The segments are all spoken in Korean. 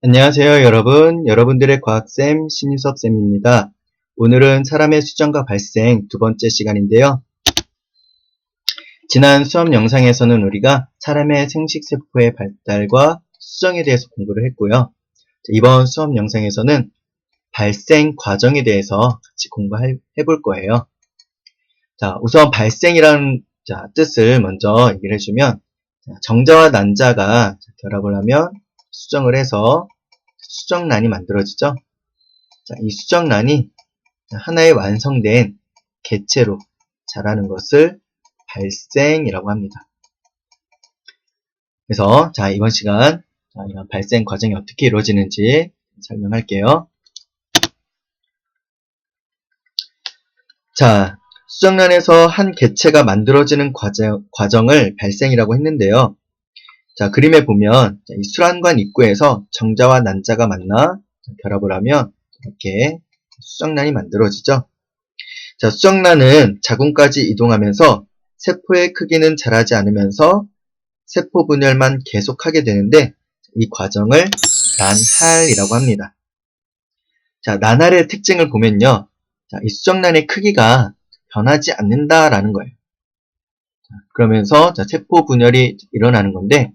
안녕하세요, 여러분. 여러분들의 과학쌤 신유섭쌤입니다. 오늘은 사람의 수정과 발생 두 번째 시간인데요. 지난 수업 영상에서는 우리가 사람의 생식세포의 발달과 수정에 대해서 공부를 했고요. 이번 수업 영상에서는 발생 과정에 대해서 같이 공부해 볼 거예요. 자, 우선 발생이라는 뜻을 먼저 얘기를 해주면, 정자와 난자가 결합을 하면 수정을 해서 수정란이 만들어지죠. 자, 이 수정란이 하나의 완성된 개체로 자라는 것을 발생이라고 합니다. 그래서 이번 시간 이런 발생 과정이 어떻게 이루어지는지 설명할게요. 자, 수정란에서 한 개체가 만들어지는 과정을 발생이라고 했는데요. 자, 그림에 보면 이 수란관 입구에서 정자와 난자가 만나 결합을 하면 이렇게 수정란이 만들어지죠. 자, 수정란은 자궁까지 이동하면서 세포의 크기는 자라지 않으면서 세포 분열만 계속하게 되는데 이 과정을 난할이라고 합니다. 자, 난할의 특징을 보면요. 자, 이 수정란의 크기가 변하지 않는다라는 거예요. 자, 그러면서 세포 분열이 일어나는 건데,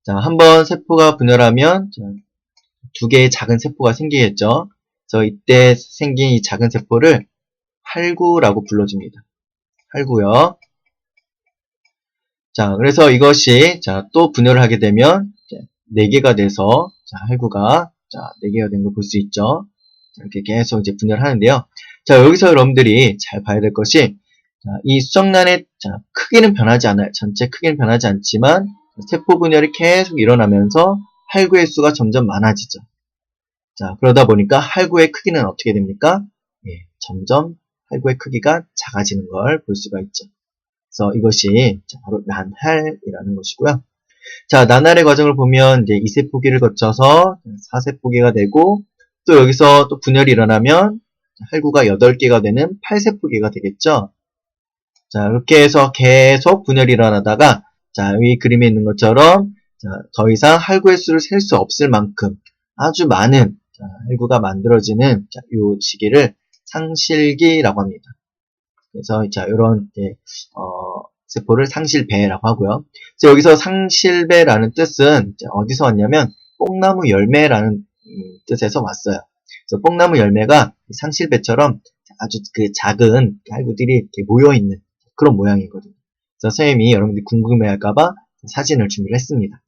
자, 한번 세포가 분열하면 두 개의 작은 세포가 생기겠죠. 그래서 이때 생긴 이 작은 세포를 할구라고 불러줍니다. 할구요. 자, 그래서 이것이 또 분열을 하게 되면 4개가 돼서 할구가 4개가 된 거 볼 수 있죠. 이렇게 계속 이제 분열을 하는데요. 자, 여기서 여러분들이 잘 봐야 될 것이 이 수정란의 크기는 변하지 않아요. 전체 크기는 변하지 않지만 세포 분열이 계속 일어나면서 할구의 수가 점점 많아지죠. 자, 그러다 보니까 할구의 크기는 어떻게 됩니까? 예, 점점 할구의 크기가 작아지는 걸 볼 수가 있죠. 그래서 이것이 바로 난할이라는 것이고요. 자, 난할의 과정을 보면 이제 2세포기를 거쳐서 4세포기가 되고 또 여기서 또 분열이 일어나면 할구가 8개가 되는 8세포기가 되겠죠. 자, 이렇게 해서 계속 분열이 일어나다가 이 그림에 있는 것처럼 더 이상 할구의 수를 셀 수 없을 만큼 아주 많은 할구가 만들어지는 이 시기를 상실기라고 합니다. 그래서 이런 세포를 상실배라고 하고요. 그래서 여기서 상실배라는 뜻은 어디서 왔냐면 뽕나무 열매라는 뜻에서 왔어요. 그래서 뽕나무 열매가 상실배처럼 아주 그 작은 할구들이 이렇게 모여 있는 그런 모양이거든요. 그래서 선생님이 여러분들이 궁금해할까봐 사진을 준비를 했습니다.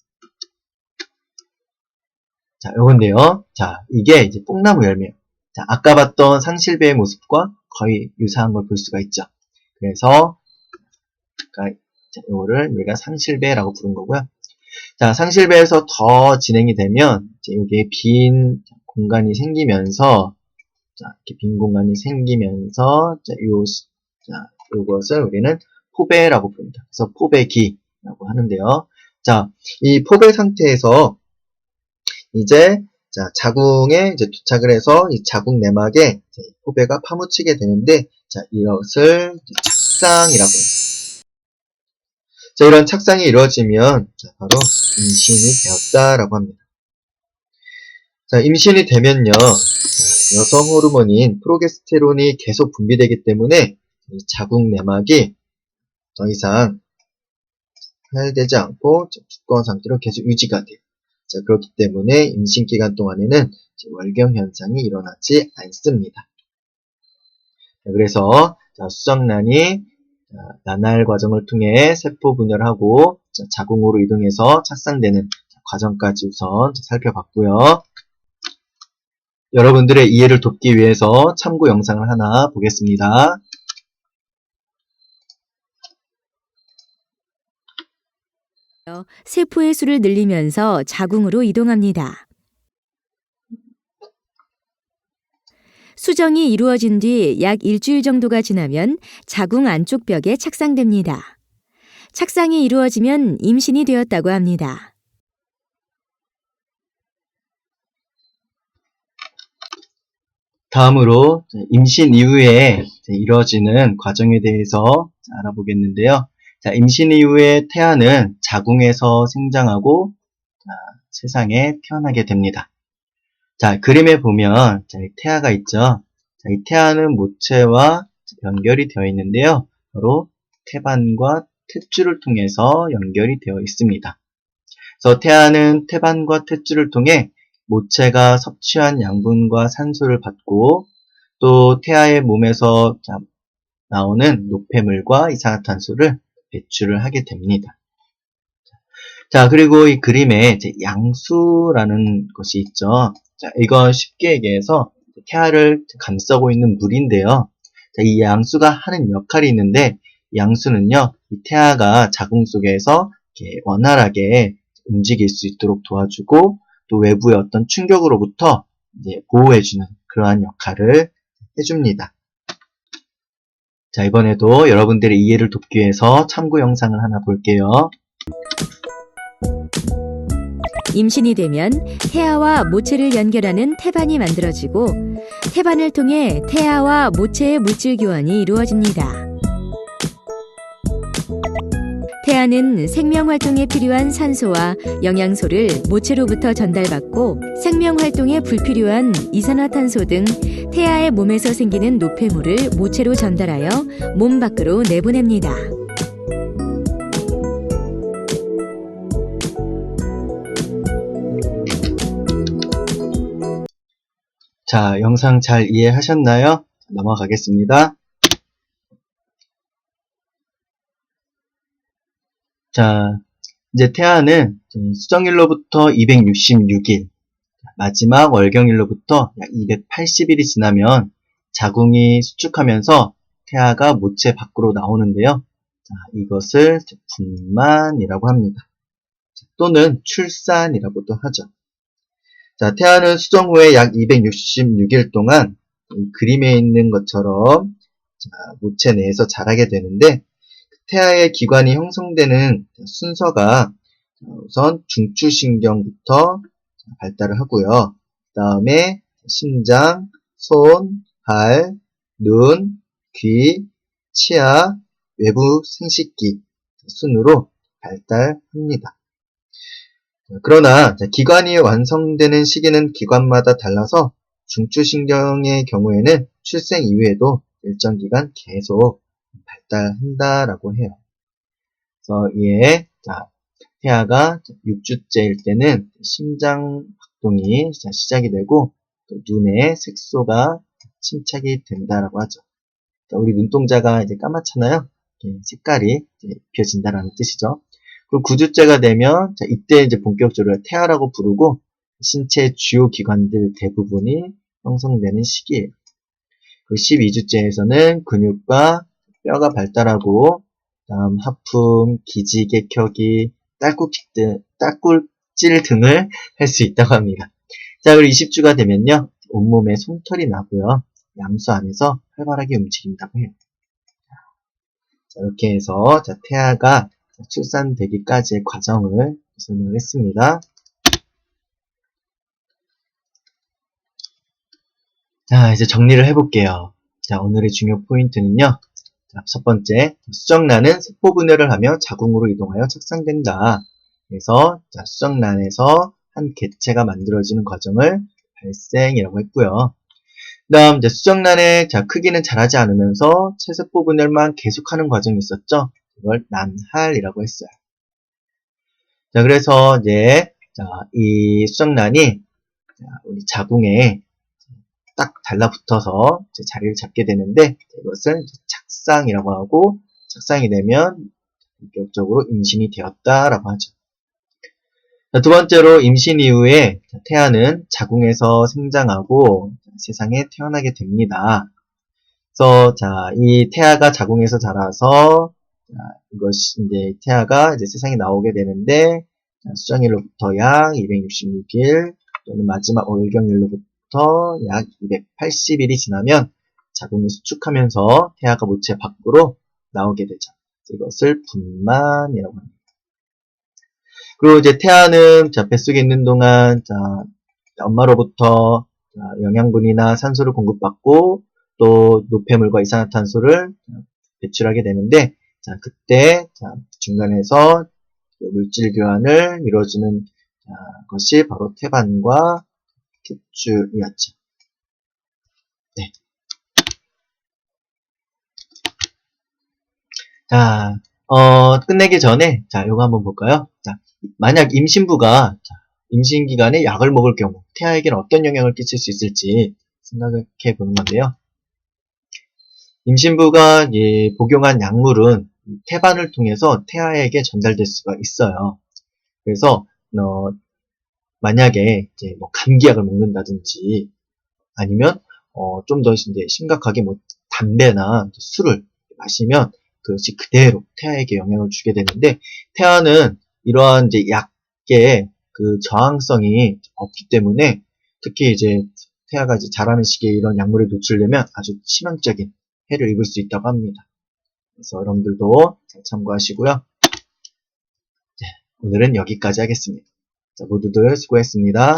자, 요건데요. 자, 이게 이제 뽕나무 열매예요. 자, 아까 봤던 상실배의 모습과 거의 유사한 걸 볼 수가 있죠. 그래서 이거를 우리가 상실배라고 부른 거고요. 자, 상실배에서 더 진행이 되면 여기에 빈 공간이 생기면서 이렇게 빈 공간이 생기면서 이것을 우리는 포배라고 부릅니다. 그래서 포배기라고 하는데요. 자, 이 포배 상태에서 이제 자궁에 도착을 해서 이 자궁 내막에 포배가 파묻히게 되는데, 이것을 착상이라고 해요. 자, 이런 착상이 이루어지면 바로 임신이 되었다라고 합니다. 자, 임신이 되면요, 여성 호르몬인 프로게스테론이 계속 분비되기 때문에 이 자궁 내막이 더 이상 파열되지 않고 두꺼운 상태로 계속 유지가 돼요. 자, 그렇기 때문에 임신 기간 동안에는 월경 현상이 일어나지 않습니다. 자, 그래서 수정란이 난할 과정을 통해 세포 분열하고 자궁으로 이동해서 착상되는 과정까지 우선 살펴봤고요. 여러분들의 이해를 돕기 위해서 참고 영상을 하나 보겠습니다. 세포의 수를 늘리면서 자궁으로 이동합니다. 수정이 이루어진 뒤 약 일주일 정도가 지나면 자궁 안쪽 벽에 착상됩니다. 착상이 이루어지면 임신이 되었다고 합니다. 다음으로 임신 이후에 이루어지는 과정에 대해서 알아보겠는데요. 자, 임신 이후에 태아는 자궁에서 생장하고 세상에 태어나게 됩니다. 자, 그림에 보면 자, 이 태아가 있죠. 자, 이 태아는 모체와 연결이 되어 있는데요. 바로 태반과 탯줄을 통해서 연결이 되어 있습니다. 그래서 태아는 태반과 탯줄을 통해 모체가 섭취한 양분과 산소를 받고 또 태아의 몸에서 나오는 노폐물과 이산화탄소를 배출을 하게 됩니다. 자, 그리고 이 그림에 이제 양수라는 것이 있죠. 자, 이건 쉽게 얘기해서 태아를 감싸고 있는 물인데요. 자, 이 양수가 하는 역할이 있는데, 이 양수는요, 이 태아가 자궁 속에서 이렇게 원활하게 움직일 수 있도록 도와주고, 또 외부의 어떤 충격으로부터 이제 보호해주는 그러한 역할을 해줍니다. 자, 이번에도 여러분들의 이해를 돕기 위해서 참고 영상을 하나 볼게요. 임신이 되면 태아와 모체를 연결하는 태반이 만들어지고 태반을 통해 태아와 모체의 물질 교환이 이루어집니다. 태아는 생명활동에 필요한 산소와 영양소를 모체로부터 전달받고 생명활동에 불필요한 이산화탄소 등 태아의 몸에서 생기는 노폐물을 모체로 전달하여 몸 밖으로 내보냅니다. 자, 영상 잘 이해하셨나요? 넘어가겠습니다. 자, 이제 태아는 수정일로부터 266일, 마지막 월경일로부터 약 280일이 지나면 자궁이 수축하면서 태아가 모체 밖으로 나오는데요. 자, 이것을 분만이라고 합니다. 또는 출산이라고도 하죠. 자, 태아는 수정 후에 약 266일 동안 이 그림에 있는 것처럼 모체 내에서 자라게 되는데 태아의 기관이 형성되는 순서가 우선 중추신경부터 발달을 하고요. 그 다음에 심장, 손, 발, 눈, 귀, 치아, 외부 생식기 순으로 발달합니다. 그러나 기관이 완성되는 시기는 기관마다 달라서 중추신경의 경우에는 출생 이후에도 일정 기간 계속 발달한다라고 해요. 그래서 이에 태아가 6주째일 때는 심장 박동이 시작이 되고 또 눈의 색소가 침착이 된다라고 하죠. 우리 눈동자가 이제 까맣잖아요. 색깔이 입혀진다라는 뜻이죠. 그리고 9주째가 되면 이때 이제 본격적으로 태아라고 부르고 신체 주요 기관들 대부분이 형성되는 시기예요. 그리고 12주째에서는 근육과 뼈가 발달하고 다음 하품, 기지개 켜기, 딸꾹질 등을 할 수 있다고 합니다. 자, 그리고 20주가 되면요. 온몸에 솜털이 나고요. 양수 안에서 활발하게 움직인다고 해요. 자, 이렇게 해서 태아가 출산되기까지의 과정을 설명을 했습니다. 자, 이제 정리를 해볼게요. 자, 오늘의 중요 포인트는요. 자, 첫 번째, 수정란은 세포 분열을 하며 자궁으로 이동하여 착상된다. 그래서 수정란에서 한 개체가 만들어지는 과정을 발생이라고 했고요. 그 다음 수정란의 크기는 자라지 않으면서 체세포 분열만 계속하는 과정이 있었죠. 이걸 난할이라고 했어요. 자, 그래서 이제 이 수정란이 우리 자궁에 딱 달라붙어서 자리를 잡게 되는데 이것을 착상이라고 하고 착상이 되면 본격적으로 임신이 되었다라고 하죠. 자, 두 번째로 임신 이후에 태아는 자궁에서 생장하고 세상에 태어나게 됩니다. 그래서 이 태아가 자궁에서 자라서 이것이 이제 태아가 이제 세상에 나오게 되는데 수정일로부터 약 266일 또는 마지막 월경일로부터 약 280일이 지나면 자궁이 수축하면서 태아가 모체 밖으로 나오게 되죠. 이것을 분만이라고 합니다. 그리고 이제 태아는 뱃속에 있는 동안 엄마로부터 영양분이나 산소를 공급받고 또 노폐물과 이산화탄소를 배출하게 되는데 그때 중간에서 물질 교환을 이루어주는 것이 바로 태반과 탯줄이었죠. 네. 자, 끝내기 전에, 자, 요거 한번 볼까요? 자, 만약 임신부가, 자, 임신 기간에 약을 먹을 경우, 태아에게는 어떤 영향을 끼칠 수 있을지 생각해 보는 건데요. 임신부가 복용한 약물은 태반을 통해서 태아에게 전달될 수가 있어요. 그래서, 만약에, 이제 뭐 감기약을 먹는다든지, 아니면, 좀 더 이제 심각하게 뭐 담배나 술을 마시면 그것이 그대로 태아에게 영향을 주게 되는데, 태아는 이러한 이제 약에 그 저항성이 없기 때문에 특히 이제 태아가 이제 자라는 시기에 이런 약물에 노출되면 아주 치명적인 해를 입을 수 있다고 합니다. 그래서 여러분들도 잘 참고하시고요. 네, 오늘은 여기까지 하겠습니다. 자, 모두들 수고했습니다.